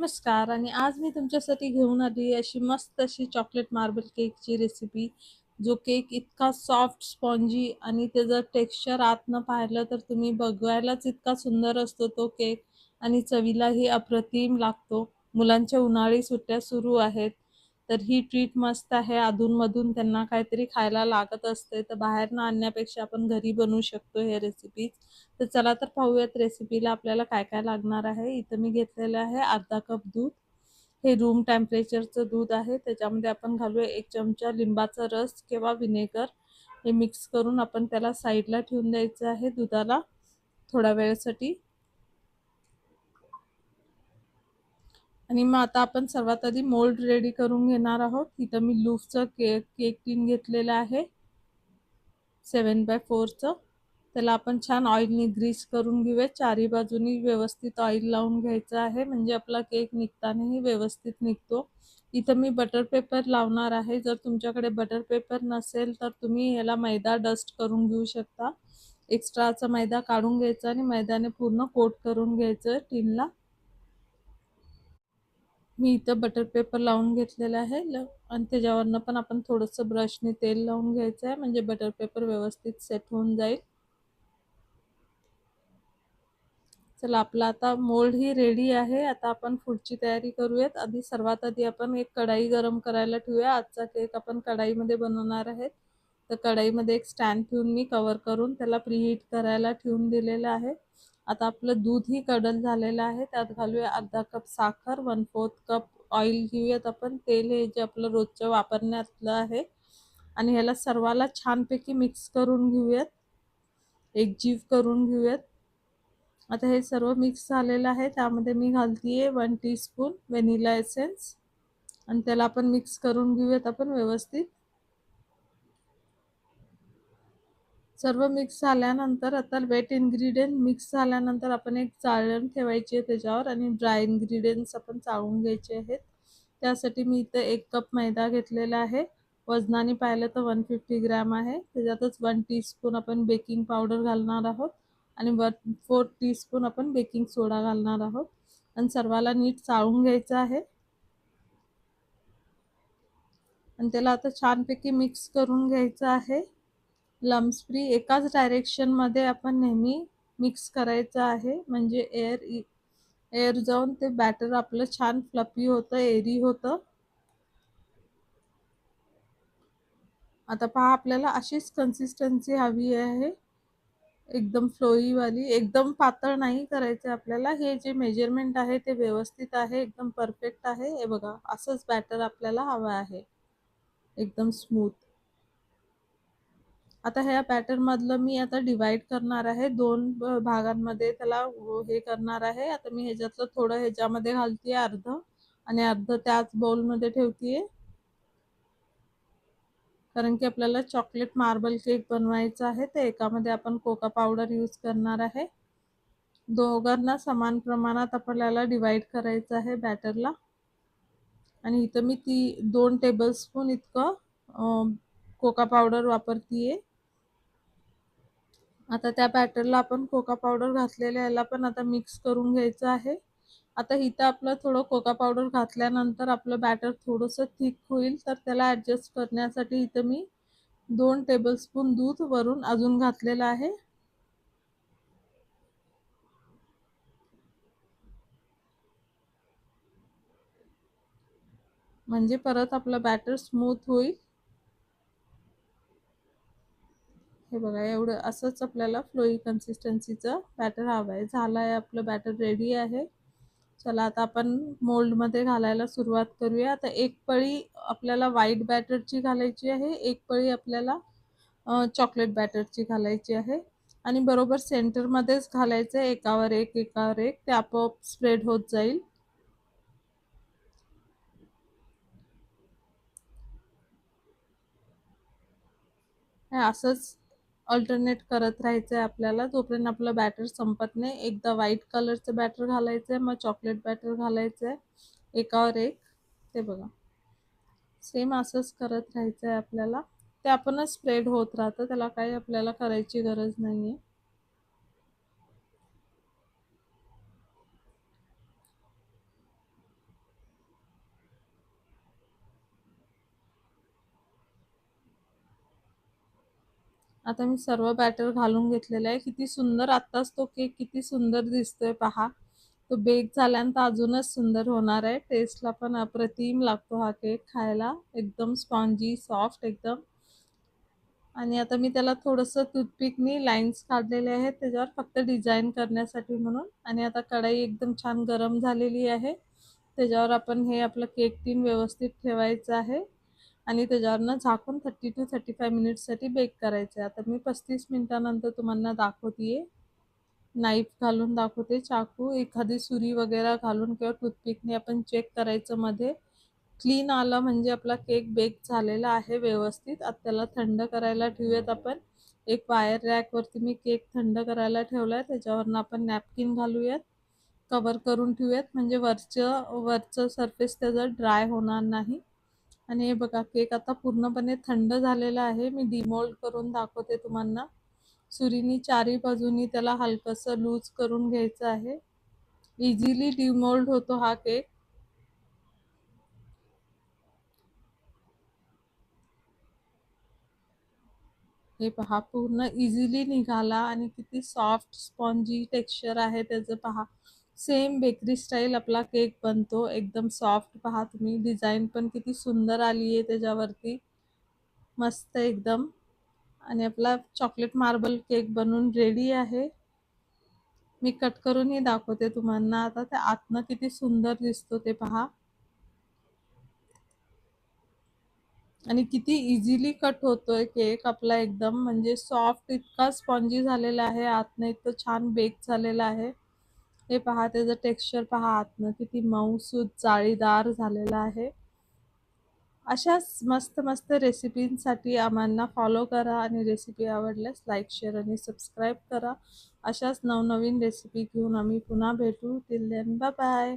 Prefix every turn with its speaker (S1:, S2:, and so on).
S1: नमस्कार. आणि आज मी तुमच्यासाठी घेऊन आली अशी मस्त अशी चॉकलेट मार्बल केकची रेसिपी. जो केक इतका सॉफ्ट, स्पॉन्जी आणि त्याचं टेक्स्चर आतनं पाहिलं तर तुम्ही बघायलाच इतका सुंदर असतो तो केक आणि चवीलाही अप्रतिम लागतो. मुलांच्या उन्हाळी सुट्ट्या सुरू आहेत, तर ही ट्रीट मस्त आहे. अधूनमधून त्यांना काहीतरी खायला लागत असते, तर बाहेरनं आणण्यापेक्षा आपण घरी बनवू शकतो हे रेसिपीज. तर चला तर पाहूयात रेसिपीला आपल्याला काय काय लागणार आहे. इथं मी घेतलेलं आहे अर्धा कप दूध. हे रूम टेम्परेचरचं दूध आहे. त्याच्यामध्ये आपण घालूया 1 चमचा लिंबाचा रस किंवा व्हिनेगर. हे मिक्स करून आपण त्याला साईडला ठेवून द्यायचं आहे दुधाला थोड्या वेळेसाठी. आणि मग आता आपण सर्वात आधी मोल्ड रेडी करून घेणार आहोत. इथं मी लूफचं केक टीन घेतलेलं आहे 7x4चं. त्याला आपण छान ऑइलनी ग्रीस करून घेऊया. चारी बाजूनी व्यवस्थित ऑइल लावून घ्यायचं आहे, म्हणजे आपला केक निघतानाही व्यवस्थित निघतो. इथं मी बटर पेपर लावणार आहे. जर तुमच्याकडे बटर पेपर नसेल तर तुम्ही याला मैदा डस्ट करून घेऊ शकता. एक्स्ट्राचा मैदा काढून घ्यायचा आणि मैद्याने पूर्ण कोट करून घ्यायचं टीनला. मी इथं बटर पेपर लावून घेतलेला आहे आणि त्याच्यावरनं पण आपण थोडंसं ब्रशने तेल लावून घ्यायचं आहे, म्हणजे बटर पेपर व्यवस्थित सेट होऊन जाईल. चला, आपला आता मोल्ड ही रेडी आहे. आता आपण पुढची तयारी करूयात. सर्वात आधी आपण एक कढाई गरम करायला ठेवूया. आजचा केक आपण कढाईमध्ये बनवणार आहेत. तर कढाईमध्ये एक स्टँड ठेवून मी कव्हर करून त्याला प्रीहीट करायला ठेवून दिलेलं आहे. आता आपलं दूधही कडक झालेलं आहे. त्यात घालूया अर्धा कप साखर, 1/4 कप ऑइल घेऊयात आपण. तेल हे जे आपलं रोजचं वापरण्यातलं आहे. आणि ह्याला सर्वाला छानपैकी मिक्स करून घेऊयात, एकजीव करून घेऊयात. आता हे सर्व मिक्स झालेलं आहे. त्यामध्ये मी घालतीये 1 टीस्पून व्हॅनिला एसेन्स आणि त्याला आपण मिक्स करून घेऊयात आपण व्यवस्थित. सर्व मिक्स झाल्यानंतर आता वेट इन्ग्रेडियंट मिक्स झाल्यानंतर आपण एक चाळण ठेवायची आहे त्याच्यावर आणि ड्राय इन्ग्रेडियंट्स आपण चाळून घ्यायचे आहेत. त्यासाठी मी इथे 1 कप मैदा घेतलेला आहे. वजनाने पाहिलं तर 150 ग्रॅम आहे. त्याच्यातच 1 टीस्पून आपण बेकिंग पावडर घालणार आहोत आणि 1/4 टीस्पून आपण बेकिंग सोडा घालणार आहोत आणि सर्वाला नीट चाळून घ्यायचं आहे. आणि त्याला आता छानपैकी मिक्स करून घ्यायचं आहे. लम्स फ्री एकाच डायरेक्शनमध्ये आपण नेहमी मिक्स करायचं आहे, म्हणजे एअर जाऊन ते बॅटर आपलं छान फ्लफी होतं, एरी होतं. आता पहा, आपल्याला अशीच कन्सिस्टन्सी हवी आहे, एकदम फ्लोई वाली. एकदम पातळ नाही करायचं आपल्याला. हे जे मेजरमेंट आहे ते व्यवस्थित आहे, एकदम परफेक्ट आहे. हे बघा, असंच बॅटर आपल्याला हवं आहे, एकदम स्मूथ. आता ह्या पॅटर्न मधलं मी आता डिवाइड करणार आहे 2 भागांमध्ये. त्याला हे करणार आहे. आता मी ह्याच्यातलं थोडं ह्याच्यामध्ये घालतीये अर्ध आणि अर्ध त्याच बाउलमध्ये ठेवतीये, कारण की आपल्याला चॉकलेट मार्बल केक बनवायचा आहे. तर एकामध्ये आपण कोका पावडर यूज करणार आहे. दोघांना समान प्रमाणात आपल्याला डिवाइड करायचं आहे बॅटरला. आणि इथं मी 2 टेबलस्पून इतकं कोका पावडर वापरतीये. आता त्या बॅटरला आपण कोका पावडर घातलेल्या याला पण आता मिक्स करून घ्यायचं आहे. आता इथं आपलं थोडं कोका पावडर घातल्यानंतर आपलं बॅटर थोडंसं थिक होईल, तर त्याला ॲडजस्ट करण्यासाठी इथं मी 2 टेबलस्पून दूध वरून अजून घातलेलं आहे. म्हणजे परत आपलं बॅटर स्मूथ होईल. हे बघा, एवढं असंच आपल्याला फ्लोई कन्सिस्टन्सीचं बॅटर हवं आहे. झालं आहे, आपलं बॅटर रेडी आहे. चला, आता आपण मोल्डमध्ये घालायला सुरुवात करूया. आता एक पळी आपल्याला व्हाईट बॅटरची घालायची आहे, एक पळी आपल्याला चॉकलेट बॅटरची घालायची आहे आणि बरोबर सेंटरमध्येच घालायचं आहे, एकावर एक एकावर एक. ते आपोआप स्प्रेड होत जाईल. हे असंच अल्टरनेट करत राहायचं आहे आपल्याला, जोपर्यंत आपलं बॅटर संपत नाही. एकदा व्हाईट कलरचं बॅटर घालायचं आहे, मग चॉकलेट बॅटर घालायचं आहे, एकावर एक. ते बघा, सेम असंच करत राहायचं आहे आपल्याला. ते आपणच स्प्रेड होत राहतं, त्याला काही आपल्याला करायची गरज नाही आहे. आता मी सर्व बॅटर घालून घेतलेलं आहे. किती सुंदर आत्ताच तो केक किती सुंदर दिसतोय पहा. तो बेक झाल्यानंतर अजूनच सुंदर होणार आहे. टेस्टला पण अप्रतिम लागतो हा केक खायला. एकदम स्पॉन्जी, सॉफ्ट एकदम. आणि आता मी त्याला थोडंसं टूथपिकनी लाईन्स काढलेले आहेत त्याच्यावर फक्त डिझाईन करण्यासाठी म्हणून. आणि आता कढई एकदम छान गरम झालेली आहे. त्याच्यावर आपण हे आपलं केक टीन व्यवस्थित ठेवायचं आहे आणि त्याच्यावरनं झाकून 30 to 35 मिनिट्ससाठी बेक करायचं आहे. आता मी 35 मिनिटानंतर तुम्हाला दाखवते. नाईफ घालून दाखवते, चाकू, एखादी सुरी वगैरे घालून किंवा टूथपिकने आपण चेक करायचं मध्ये. क्लीन आला म्हणजे आपला केक बेक झालेला आहे व्यवस्थित. आता त्याला थंड करायला ठेवूयात आपण. एक वायर रॅकवरती मी केक थंड करायला ठेवलाय. त्याच्यावरनं आपण नॅपकिन घालूयात, कव्हर करून ठेवूयात म्हणजे वरचं सरफेस त्याचं ड्राय होणार नाही. आणि हे बघा केक आता पूर्णपणे थंड झालेला आहे. मी डिमोल्ड करून दाखवते तुम्हाला. सुरीनी चारी बाजूनी त्याला हलकंसं लूज करून घ्यायचं आहे. इझिली डिमोल्ड होतो हा केक. हे पहा पूर्ण इझिली निघाला आणि किती सॉफ्ट स्पॉन्जी टेक्स्चर आहे त्याचं पहा. सेम बेकरी स्टाईल आपला केक बनतो. एकदम सॉफ्ट पहा तुम्ही. डिझाईन पण किती सुंदर आली आहे त्याच्यावरती. मस्त एकदम. आणि आपला चॉकलेट मार्बल केक बनून रेडी आहे. मी कट करूनही दाखवते तुम्हाला. आता ते आतनं किती सुंदर दिसतो ते पहा. आणि किती इझिली कट होतोय केक आपला एकदम म्हणजे सॉफ्ट, इतका स्पॉन्जी झालेला आहे. आतनं इतकं छान बेक झालेलं आहे. हे पहा त्याचं टेक्स्चर पहा आतनं किती मऊसूत जाळीदार झालेलं आहे. अशाच मस्त मस्त रेसिपींसाठी आम्हाला फॉलो करा आणि रेसिपी आवडल्यास लाईक, शेअर आणि सबस्क्राईब करा. अशाच नवनवीन रेसिपी घेऊन आम्ही पुन्हा भेटू. Till then bye bye.